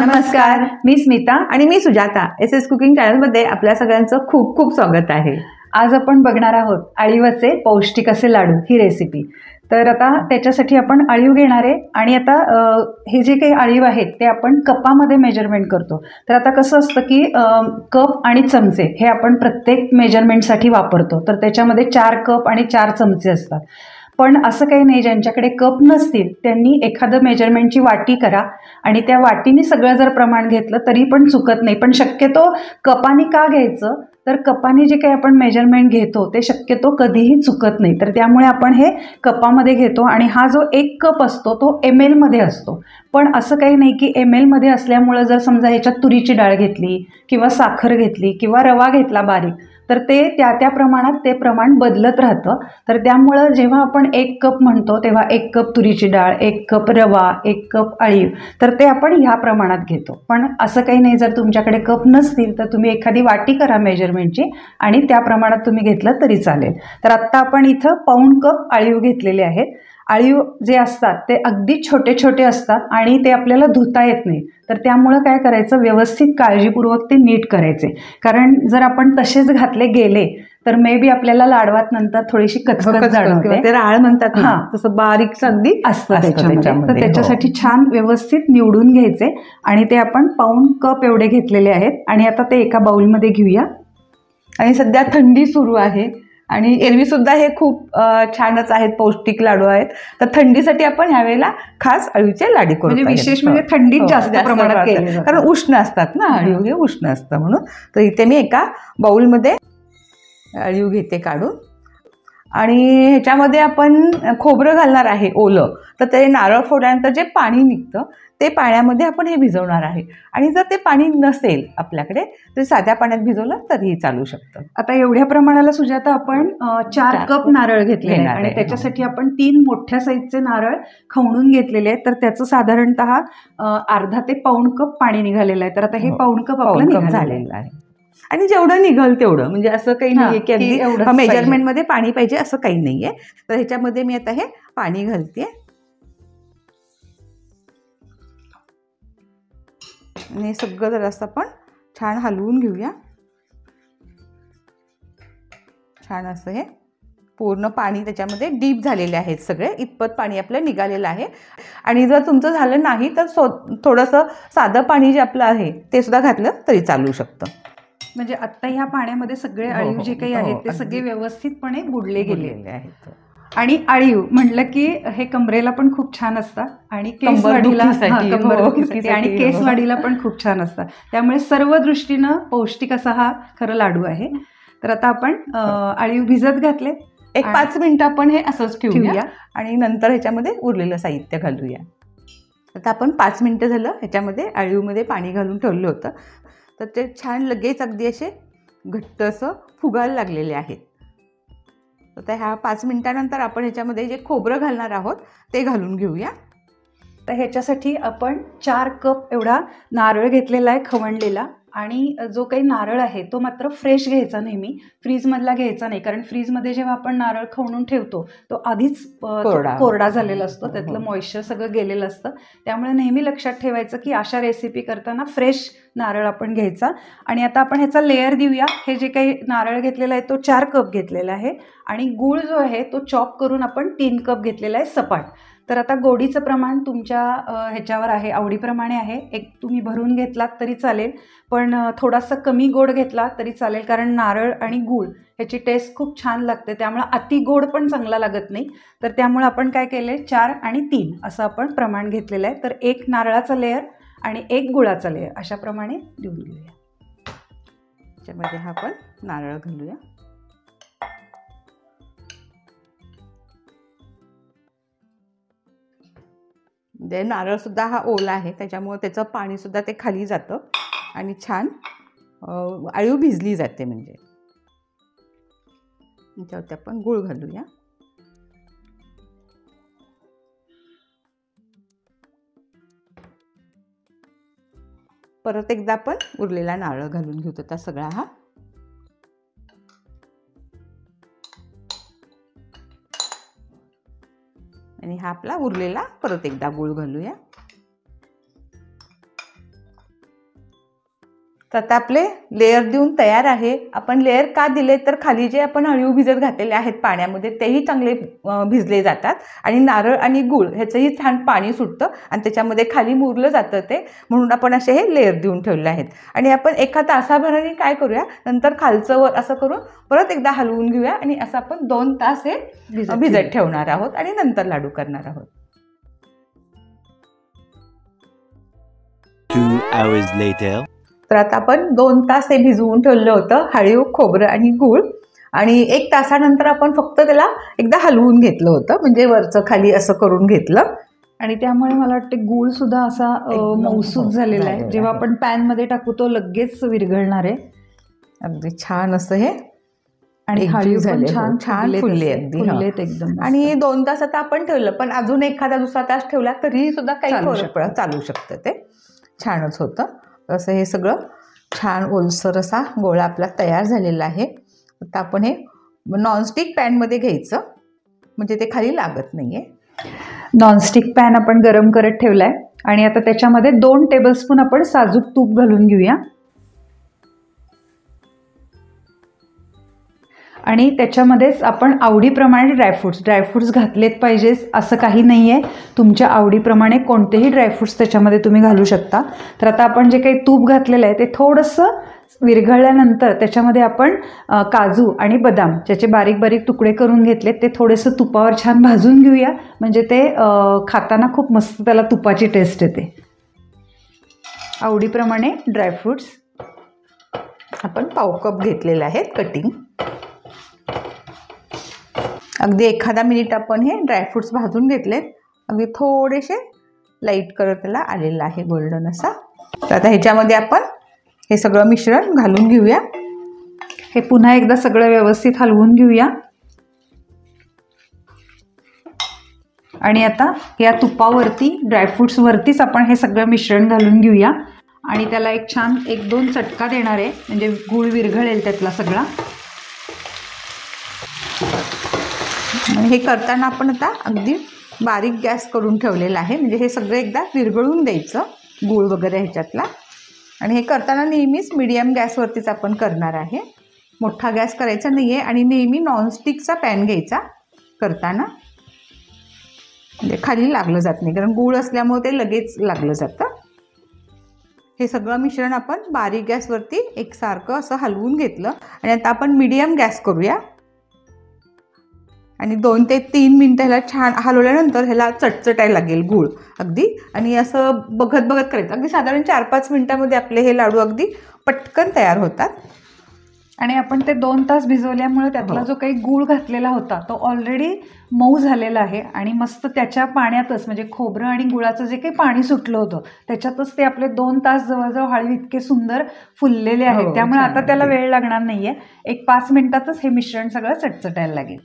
नमस्कार, मी स्मिता आणि मी Sujata. S cooking चॅनलमध्ये आपल्या सगळ्यांचं खूप खूप स्वागत आहे. आज आपण बघणार आहोत अळीवाचे पौष्टिक असे लाडू ही रेसिपी. तर आता त्याच्यासाठी आपण अळीव घेणार आहे आणि आता हे जे काही अळीव आहेत ते आपण कपामध्ये मेजरमेंट करतो. तर आता कसं असतं की कप आणि चमचे हे आपण प्रत्येक मेजरमेंटसाठी वापरतो. तर त्याच्यामध्ये 4 कप आणि 4 चमचे असतात. पण असं काही नाही, ज्यांच्याकडे कप नसतील त्यांनी एखादं मेजरमेंटची वाटी करा आणि त्या वाटीने सगळं जर प्रमाण घेतलं तरी पण चुकत नाही. पण शक्यतो कपाने का घ्यायचं, तर कपाने जे काही आपण मेजरमेंट घेतो ते शक्यतो कधीही चुकत नाही. तर त्यामुळे आपण हे कपामध्ये घेतो आणि हा जो 1 कप असतो तो ml मध्ये असतो. पण असं काही नाही की ml मध्ये असल्यामुळं जर समजा ह्याच्यात तुरीची डाळ घेतली किंवा साखर घेतली किंवा रवा घेतला बारीक, तर ते त्या प्रमाणात ते प्रमाण बदलत राहतं. तर त्यामुळं जेव्हा आपण 1 कप म्हणतो तेव्हा 1 कप तुरीची डाळ, 1 कप रवा, 1 कप अळीव, तर ते आपण ह्या प्रमाणात घेतो. पण असं काही नाही, जर तुमच्याकडे कप नसतील तर तुम्ही एखादी वाटी करा मेजरमेंटची आणि त्या प्रमाणात तुम्ही घेतलं तरी चालेल. तर आत्ता आपण इथं पाऊण कप अळीव घेतलेले आहेत. अळीव जे असतात ते अगदी छोटे छोटे असतात आणि ते आपल्याला धुता येत नाही. तर त्यामुळं काय करायचं, व्यवस्थित काळजीपूर्वक ते नीट करायचे. कारण जर आपण तसेच घातले गेले तर मे बी आपल्याला लाडवात नंतर थोडीशी कचकच जाणवते. ते राळ म्हणतात ना, तसं बारीक अगदी असतं त्याच्यामध्ये. तर त्याच्यासाठी छान व्यवस्थित निवडून घ्यायचे आणि ते आपण पाऊण कप एवढे घेतलेले आहेत आणि आता ते एका बाउलमध्ये घेऊया. आणि सध्या थंडी सुरू आहे आणि एरवी सुद्धा हे खूप छानच आहेत, पौष्टिक लाडू आहेत. तर थंडीसाठी आपण ह्यावेळेला खास अळीवचे लाडू करू. म्हणजे विशेष म्हणजे थंडीत जास्त प्रमाणात केले जातात. कारण उष्ण असतात ना, अळीव हे उष्ण असतं म्हणून. तर इथे मी एका बाउलमध्ये अळीव घेते काढून आणि ह्याच्यामध्ये आपण खोबरं घालणार आहे ओलं. तर ते नारळ फोडल्यानंतर जे पाणी निघतं ते पाण्यामध्ये आपण हे भिजवणार आहे. आणि जर ते पाणी नसेल आपल्याकडे तर साध्या पाण्यात भिजवलं तरीही चालू शकतं. आता एवढ्या प्रमाणाला सुजाता आपण 4 कप नारळ घेतलेले आहेत आणि त्याच्यासाठी आपण 3 मोठ्या साईजचे नारळ खवणून घेतलेले आहेत. तर त्याचं साधारणतः अर्धा ते पाऊण कप पाणी निघालेलं आहे. तर आता हे पाऊण कप आपलं झालेलं आहे. आणि जेवढं निघल तेवढं, म्हणजे असं काही नाहीये की अगदी मेजरमेंटमध्ये पाणी पाहिजे असं काही नाहीये. तर ह्याच्यामध्ये मी आता हे पाणी घालते आणि सगळं जरासं आपण छान हलवून घेऊया. छान असं हे पूर्ण पाणी त्याच्यामध्ये डीप झालेले आहेत, सगळे इतपत पाणी आपलं निघालेलं आहे. आणि जर तुमचं झालं नाही तर थोडंसं साधं पाणी जे आपलं आहे ते सुद्धा घातलं तरी चालू शकतं. म्हणजे आत्ता ह्या पाण्यामध्ये सगळे अळीव जे काही आहेत ते सगळे व्यवस्थितपणे बुडले गेलेले आहेत. आणि अळीव म्हटलं की हे कमरेला पण खूप छान असतात आणि केसवाढीला आणि केसवाढीला पण खूप छान असतात. त्यामुळे सर्व दृष्टीनं पौष्टिक असा हा खरं लाडू आहे. तर आता आपण अळीव भिजत घातले, एक 5 मिनिटं आपण हे असंच ठेवूया आणि नंतर ह्याच्यामध्ये उरलेलं साहित्य घालूया. आता आपण 5 मिनिटं झालं ह्याच्यामध्ये अळीवमध्ये पाणी घालून ठेवलं होतं. तर ते छान लगेच अगदी असे घट्ट असं फुगायला लागलेले आहेत. तर ह्या 5 मिनिटानंतर आपण ह्याच्यामध्ये जे खोबरं घालणार आहोत ते घालून घेऊया. तर ह्याच्यासाठी आपण 4 कप एवढा नारळ घेतलेला आहे खवणलेला. आणि जो काही नारळ आहे तो मात्र फ्रेश घ्यायचा, नेहमी फ्रीजमधला घ्यायचा नाही. कारण फ्रीजमध्ये जेव्हा आपण नारळ खवणून ठेवतो तो आधीच कोरडा झालेला असतो, त्यातलं मॉइश्चर सगळं गेलेलं असतं. त्यामुळे नेहमी लक्षात ठेवायचं की अशा रेसिपी करताना फ्रेश नारळ आपण घ्यायचा. आणि आता आपण ह्याचा लेअर देऊया. हे जे काही नारळ घेतलेला आहे तो 4 कप घेतलेला आहे आणि गूळ जो आहे तो चॉप करून आपण 3 कप घेतलेला आहे सपाट. तर आता गोडीचं प्रमाण तुमच्या ह्याच्यावर आहे, आवडीप्रमाणे आहे. एक तुम्ही भरून घेतलात तरी चालेल, पण थोडासा कमी गोड घेतला तरी चालेल. कारण नारळ आणि गूळ ह्याची टेस्ट खूप छान लागते, त्यामुळे अति गोड पण चांगला लागत नाही. तर त्यामुळे आपण काय केलं आहे, 4 आणि 3 असं आपण प्रमाण घेतलेलं आहे. तर 1 नारळाचा लेअर आणि 1 गुळाचा लेअर अशा प्रमाणे देऊन घेऊया. त्याच्यामध्ये हा आपण नारळ घालूया. म्हणजे नारळ सुद्धा हा ओला आहे त्याच्यामुळे त्याचं पाणी सुद्धा ते खाली जातं आणि छान अळीव भिजली जाते. म्हणजे त्याच्यावरती आपण गूळ घालूया. परत एकदा आपण उरलेला नारळ घालून घेऊ आता सगळा हा. आणि हा आपला उरलेला परत एकदा गूळ घालूया. तर आता आपले लेअर देऊन तयार आहे. आपण लेअर का दिले तर खाली जे आपण अळीव भिजत घातलेले आहेत पाण्यामध्ये तेही चांगले भिजले जातात आणि नारळ आणि गूळ ह्याचंही छान पाणी सुटतं आणि त्याच्यामध्ये खाली मुरलं जातं ते, म्हणून आपण असे हे लेअर देऊन ठेवले आहेत. आणि आपण एका तासाभराने काय करूया, नंतर खालचं वर असं करून परत एकदा हलवून घेऊया आणि असं आपण 2 तास हे भिजत ठेवणार आहोत आणि नंतर लाडू करणार आहोत. 2 hours later. तर आता आपण 2 तास हे भिजवून ठेवलं होतं हळीव, खोबरं आणि गूळ, आणि 1 तासानंतर आपण फक्त त्याला एकदा हलवून घेतलं होतं, म्हणजे वरचं खाली असं करून घेतलं. आणि त्यामुळे मला वाटतं गूळ सुद्धा असा मऊसूत झालेला आहे. जेव्हा आपण पॅनमध्ये टाकू तो लगेच विरघळणार आहे. अगदी छान असं हे आणि हळीव पण छान फुलले अगदी एकदम. आणि 2 तास आता आपण ठेवलं, पण अजून एखादा दुसरा तास ठेवला तरी सुद्धा काही चालू शकतं, ते छानच होतं. असं हे सगळं छान ओलसर असा गोळा आपला तयार झालेला आहे. आता आपण हे नॉनस्टिक पॅनमध्ये घ्यायचं, म्हणजे ते खाली लागत नाही आहे. नॉनस्टिक पॅन आपण गरम करत ठेवला आहे आणि आता त्याच्यामध्ये 2 टेबलस्पून आपण साजूक तूप घालून घेऊया. आणि त्याच्यामध्येच आपण आवडीप्रमाणे ड्रायफ्रूट्स घातलेत पाहिजेत असं काही नाही आहे. तुमच्या आवडीप्रमाणे कोणतेही ड्रायफ्रूट्स त्याच्यामध्ये तुम्ही घालू शकता. तर आता आपण जे काही तूप घातलेलं आहे ते थोडंसं विरघळल्यानंतर त्याच्यामध्ये आपण काजू आणि बदाम ज्याचे बारीक बारीक तुकडे करून घेतलेत ते थोडेसं तुपावर छान भाजून घेऊया, म्हणजे ते खाताना खूप मस्त त्याला तुपाची टेस्ट येते. आवडीप्रमाणे ड्रायफ्रूट्स आपण पाव कप घेतलेले आहेत कटिंग. अगदी एखादा मिनिट आपण हे ड्रायफ्रूट्स भाजून घेतलेत. अगदी थोडेसे लाईट करत त्याला आलेला आहे गोल्डन असा. तर आता ह्याच्यामध्ये आपण हे सगळं मिश्रण घालून घेऊया. हे पुन्हा एकदा सगळं व्यवस्थित हलवून घेऊया. आणि आता या तुपावरती ड्रायफ्रूट्सवरतीच आपण हे सगळं मिश्रण घालून घेऊया आणि त्याला एक छान 1-2 चटका देणार आहे, म्हणजे गूळ विरघळेल त्यातला सगळा. हे करताना आपण आता अगदी बारीक गॅस करून ठेवलेला आहे, म्हणजे हे सगळं एकदा विरघळून द्यायचं गूळ वगैरे ह्याच्यातला. आणि हे करताना नेहमीच मीडियम गॅसवरतीच आपण करणार आहे, मोठा गॅस करायचा नाही आहे. आणि नेहमी नॉनस्टिकचा पॅन घ्यायचा करताना, म्हणजे खाली लागलं जात नाही, कारण गूळ असल्यामुळे ते लगेच लागलं जातं. हे सगळं मिश्रण आपण बारीक गॅसवरती एकसारखं असं हलवून घेतलं आणि आता आपण मीडियम गॅस करूया. आणि 2 ते 3 मिनटं ह्याला छान हलवल्यानंतर ह्याला चटचटायला लागेल गूळ अगदी. आणि असं बघत बघत करायचं. अगदी साधारण 4-5 मिनटामध्ये आपले हे लाडू अगदी पटकन तयार होतात. आणि आपण ते 2 तास भिजवल्यामुळे त्यातला जो काही गूळ घातलेला होता तो ऑलरेडी मऊ झालेला आहे आणि मस्त त्याच्या पाण्यातच, म्हणजे खोबरं आणि गुळाचं जे काही पाणी सुटलं होतं त्याच्यातच ते आपले 2 तास जवळजवळ हळीव इतके सुंदर फुललेले आहेत. त्यामुळे आता त्याला वेळ लागणार नाही आहे. एक 5 मिनिटातच हे मिश्रण सगळं चटचटायला लागेल.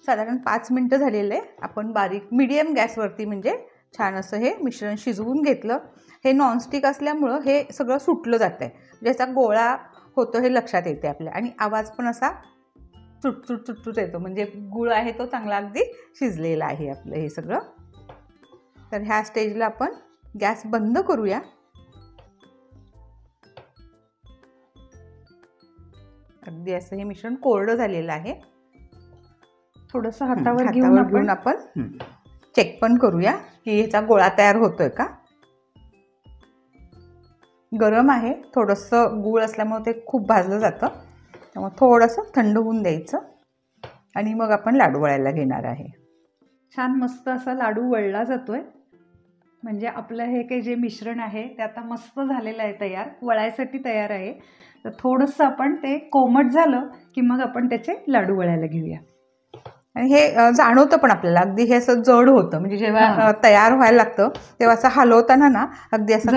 साधारण 5 मिनटं झालेले. आपण बारीक मीडियम गॅसवरती म्हणजे छान असं हे मिश्रण शिजवून घेतलं. हे नॉनस्टिक असल्यामुळं हे सगळं सुटलं जातं आहे, ज्याचा गोळा होतो हे लक्षात येते आपल्या. आणि आवाज पण असा चुटचुट येतो, म्हणजे गूळ आहे तो चांगला अगदी शिजलेला आहे आपलं हे सगळं. तर ह्या स्टेजला आपण गॅस बंद करूया. अगदी असं हे मिश्रण कोरडं झालेलं आहे. थोडंसं हातावर घेऊन आपण चेक पण करूया की ह्याचा गोळा तयार होतोय का. गरम आहे, थोडंसं गूळ असल्यामुळे ते खूप भाजलं जातं, त्यामुळे थोडंसं थंड होऊन द्यायचं आणि मग आपण लाडू वळायला घेणार आहे. छान मस्त असा लाडू वळला जातोय, म्हणजे आपलं हे काही जे मिश्रण आहे ते आता मस्त झालेलं आहे, तयार वळायसाठी तयार आहे. तर थोडंसं आपण ते कोमट झालं की मग आपण त्याचे लाडू वळायला घेऊया. आणि हे जाणवतं पण आपल्याला, अगदी हे असं जड होतं, म्हणजे जेव्हा तयार व्हायला लागतं तेव्हा असं हलवताना ना अगदी असं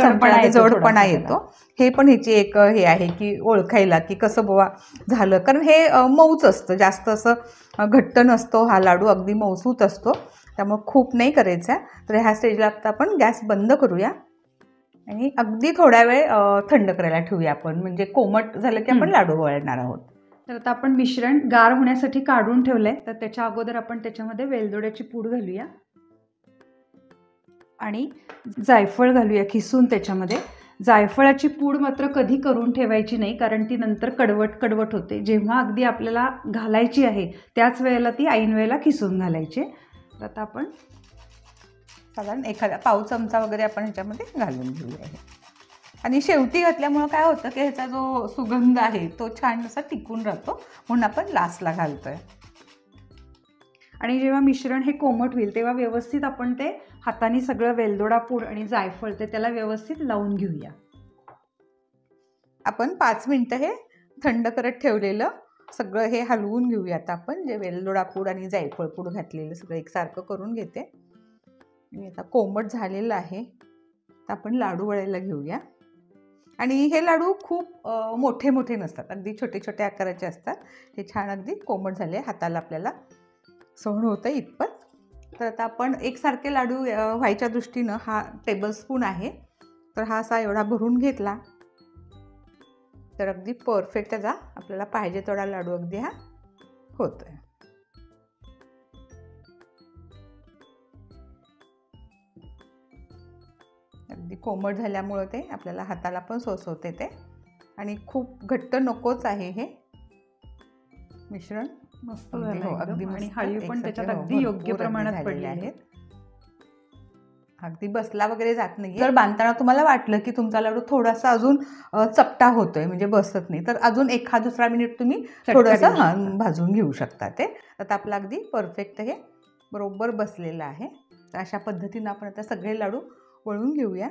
जडपणा येतो. हे पण ह्याची एक हे आहे की ओळखायला की कसं बुवा झालं, कारण हे मऊच असतं, जास्त असं घट्ट नसतो हा लाडू, अगदी मऊसूत असतो, त्यामुळे खूप नाही करायचं आहे. तर ह्या स्टेजला आता आपण गॅस बंद करूया आणि अगदी थोडा वेळ थंड करायला ठेवूया आपण, म्हणजे कोमट झालं की आपण लाडू वळणार आहोत. तर आता आपण मिश्रण गार होण्यासाठी काढून ठेवलंय. तर त्याच्या अगोदर आपण त्याच्यामध्ये वेलदोड्याची पूड घालूया आणि जायफळ घालूया खिसून त्याच्यामध्ये. जायफळाची पूड मात्र कधी करून ठेवायची नाही, कारण ती नंतर कडवट होते. जेव्हा अगदी आपल्याला घालायची आहे त्याच वेळेला ती ऐन वेळेला किसून घालायची. तर आता आपण साधारण एखादा पाव चमचा वगैरे आपण ह्याच्यामध्ये घालून घेऊया. आणि शेवटी घातल्यामुळं काय होतं की ह्याचा जो सुगंध आहे तो छान असा टिकून राहतो, म्हणून आपण लास्टला घालतोय. आणि जेव्हा मिश्रण हे कोमट होईल तेव्हा व्यवस्थित आपण ते हाताने सगळं वेलदोडा पूड आणि जायफळ ते त्याला व्यवस्थित लावून घेऊया. आपण 5 मिनिटं हे थंड करत ठेवलेलं सगळं हे हलवून घेऊया. आता आपण जे वेलदोडा पूड आणि जायफळ पूड घातलेलं सगळं एकसारखं करून घेते. आणि आता कोमट झालेलं आहे, तर आपण लाडू वळायला घेऊया. आणि हे लाडू खूप मोठे मोठे नसतात, अगदी छोटे छोटे आकाराचे असतात. हे छान अगदी कोमट झाले, हाताला आपल्याला सहन होतं इतपत. तर आता आपण एकसारखे लाडू व्हायच्या दृष्टीनं हा टेबलस्पून आहे, तर हा असा एवढा भरून घेतला तर अगदी परफेक्ट त्याचा आपल्याला पाहिजे तेवढा लाडू अगदी हा होतोय. अगदी कोमट झाल्यामुळं ते आपल्याला हाताला पण सोसवते ते. आणि खूप घट्ट नकोच आहे हे मिश्रण. मस्त अगदी आणि हळी पण त्याच्यात अगदी योग्य प्रमाणात पडले आहेत. अगदी बसला वगैरे जात नाही. जर बांधताना तुम्हाला वाटलं की तुमचा लाडू थोडासा अजून चपटा होतोय म्हणजे बसत नाही, तर अजून 1-2 मिनिट तुम्ही थोडंसं भाजून घेऊ शकता ते. आता आपलं अगदी परफेक्ट हे बरोबर बसलेलं आहे. तर अशा पद्धतीनं आपण आता सगळे लाडू वळून घेऊया.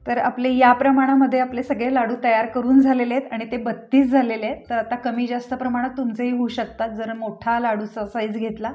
तर आपले या प्रमाणामध्ये आपले सगळे लाडू तयार करून झालेले आहेत आणि ते 32 झालेले आहेत. तर आता कमी जास्त प्रमाणात तुमचेही होऊ शकतात. जर मोठा लाडूचा साईज घेतला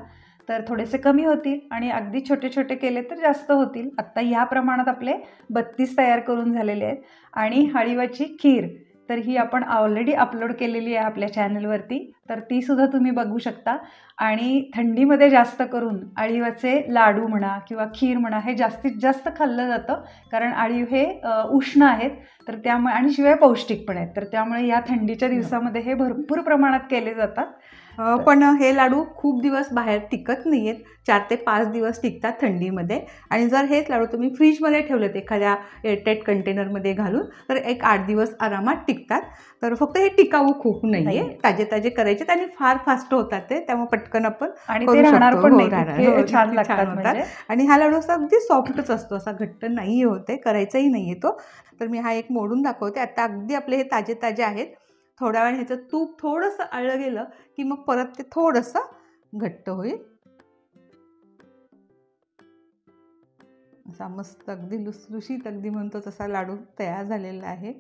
तर थोडेसे कमी होतील आणि अगदी छोटे छोटे केले तर जास्त होतील. आत्ता ह्या प्रमाणात आपले 32 तयार करून झालेले आहेत. आणि हळीवाची खीर तर ही आपण ऑलरेडी अपलोड केलेली आहे आपल्या चॅनलवरती, तर ती सुद्धा तुम्ही बघू शकता. आणि थंडीमध्ये जास्त करून अळीवाचे लाडू म्हणा किंवा खीर म्हणा हे जास्तीत जास्त खाल्लं जातं, कारण अळीव हे उष्ण आहेत, तर त्यामुळे आणि शिवाय पौष्टिक पण आहेत, तर त्यामुळे या थंडीच्या दिवसामध्ये हे भरपूर प्रमाणात केले जातात. पण हे लाडू खूप दिवस बाहेर टिकत नाही आहेत, 4 ते 5 दिवस टिकतात थंडीमध्ये. आणि जर हेच लाडू तुम्ही फ्रीजमध्ये ठेवलेत एखाद्या एअरटाईट कंटेनरमध्ये घालून तर 1-8 दिवस आरामात टिकतात. तर फक्त हे टिकाऊ खूप नाही आहे, ताजे ताजे करायचे आणि फार फास्ट होतात ते, त्यामुळे पटकन आपण आणि ते राहणार पण नाही, छान होतात. आणि हा लाडू असा अगदी सॉफ्टच असतो, असा घट्ट नाही होते, करायचाही नाही आहे तो. तर मी हा एक मोडून दाखवते. आता अगदी आपले हे ताजे ताजे आहेत. थोड्या वेळ ह्याचं तूप थोडंसं आळलं गेलं की मग परत ते थोडंसं घट्ट होईल. असा मस्त अगदी लुसलुशीत अगदी म्हणतो तसा लाडू तयार झालेला आहे.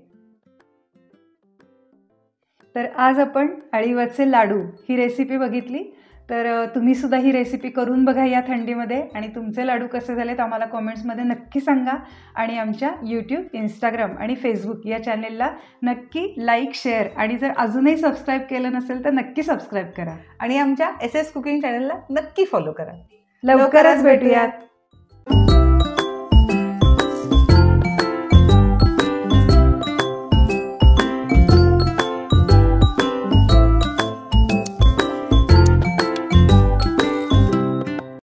तर आज आपण अळीवाचे लाडू ही रेसिपी बघितली. तर तुम्ही सुद्धा ही रेसिपी करून बघा या थंडीमध्ये आणि तुमचे लाडू कसे झालेत आम्हाला कॉमेंट्समध्ये नक्की सांगा. आणि आमच्या यूट्यूब, इंस्टाग्राम आणि फेसबुक या चॅनेलला नक्की लाईक, शेअर आणि जर अजूनही सबस्क्राईब केलं नसेल तर नक्की सबस्क्राईब करा. आणि आमच्या SS कुकिंग चॅनलला नक्की फॉलो करा. लवकरच भेटूयात.